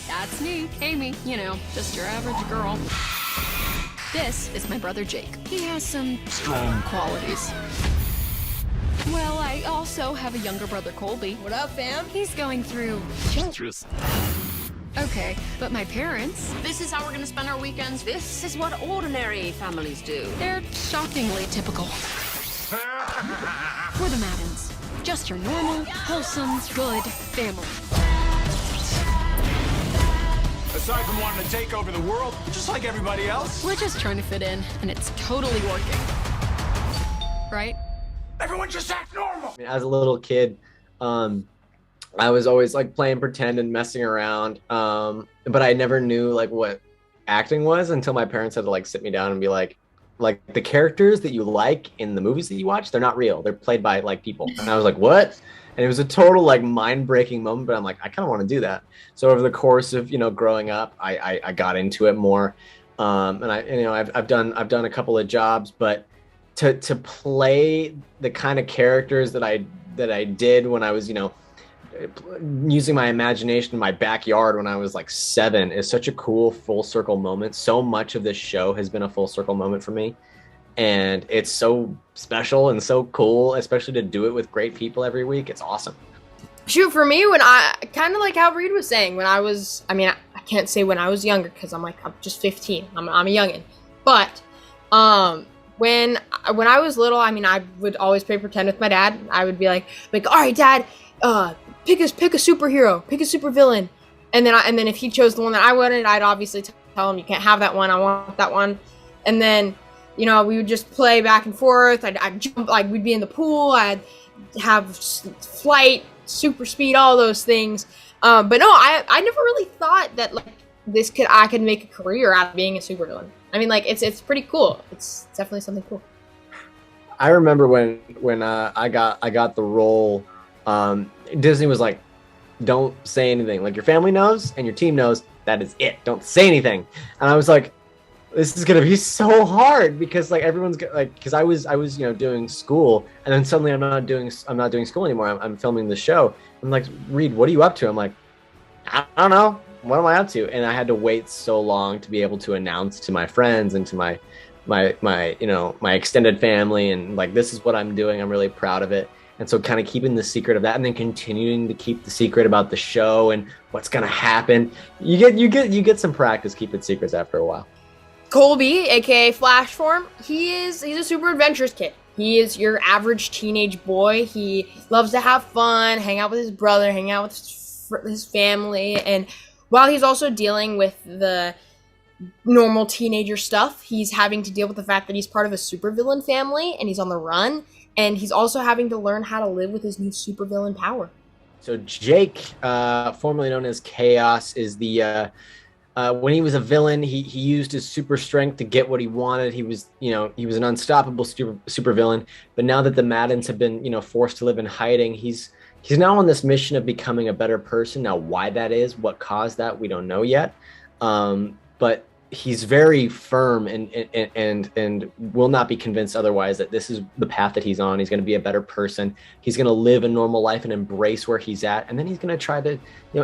That's me, Amy, just your average girl. This is my brother Jake. He has some strong qualities. Well, I also have a younger brother, Colby. What up, fam? He's going through changes. Okay, but my parents, This is how we're gonna spend our weekends. This is what ordinary families do. they're shockingly typical. We're the Maddens. Just your normal, wholesome, good family. Aside from wanting to take over the world, just like everybody else. We're just trying to fit in, and it's totally working. Right? Everyone just act normal. As a little kid, I was always like playing pretend and messing around. But I never knew like what acting was until my parents had to like sit me down and be like the characters that you like in the movies that you watch, they're not real. They're played by like people. And I was like, what? And it was a total like mind-breaking moment, but I'm like, I kind of want to do that. So over the course of, growing up, I got into it more. And I've done a couple of jobs, but to play the kind of characters that I did when I was, using my imagination in my backyard when I was like 7 is such a cool full circle moment. So much of this show has been a full circle moment for me. And it's so special and so cool, especially to do it with great people every week. It's awesome. Shoot, for me, when I, kind of like how Reed was saying, when I was, I can't say when I was younger, because I'm just 15. I'm a youngin'. But, when I was little, I would always play pretend with my dad. I would be like, all right, Dad, pick a superhero, pick a supervillain. And then if he chose the one that I wanted, I'd obviously tell him, you can't have that one, I want that one. And then, we would just play back and forth. I'd jump, like, we'd be in the pool. I'd have flight, super speed, all those things. But no, I never really thought that, like, I could make a career out of being a supervillain. It's pretty cool. It's definitely something cool. I remember when I got the role, Disney was like, don't say anything. Like, your family knows and your team knows, that is it. Don't say anything. And I was like, this is gonna be so hard because like everyone's like, because I was doing school, and then suddenly I'm not doing school anymore. I'm filming the show. I'm like, Reed, what are you up to? I'm like, I don't know. What am I up to? And I had to wait so long to be able to announce to my friends and to my extended family, and like, this is what I'm doing. I'm really proud of it. And so kind of keeping the secret of that, and then continuing to keep the secret about the show and what's gonna happen. You get some practice keeping secrets after a while. Colby, aka Flash Form, he's a super adventurous kid. He is your average teenage boy. He loves to have fun, hang out with his brother, hang out with his family, and while he's also dealing with the normal teenager stuff, he's having to deal with the fact that he's part of a supervillain family and he's on the run, and he's also having to learn how to live with his new supervillain power. So Jake, formerly known as Chaos, is the when he was a villain, he used his super strength to get what he wanted. He was an unstoppable super villain. But now that the Maddens have been forced to live in hiding, he's now on this mission of becoming a better person. Now, why that is, what caused that, we don't know yet. But he's very firm and will not be convinced otherwise that this is the path that he's on. He's going to be a better person. He's going to live a normal life and embrace where he's at. And then he's going to try to,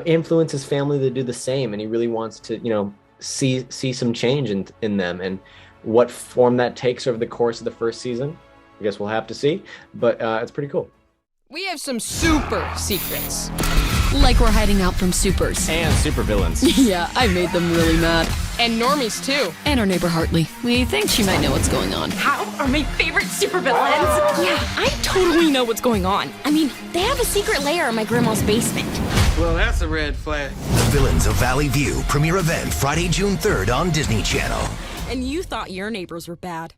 influence his family to do the same. And he really wants to, see some change in them. And what form that takes over the course of the first season, I guess we'll have to see. But it's pretty cool. We have some super secrets. Like we're hiding out from supers. And supervillains. Yeah, I made them really mad. And normies, too. And our neighbor Hartley. We think she might know what's going on. How are my favorite supervillains? Yeah, I totally know what's going on. They have a secret lair in my grandma's basement. Well, that's a red flag. The Villains of Valley View premiere event Friday, June 3rd on Disney Channel. And you thought your neighbors were bad.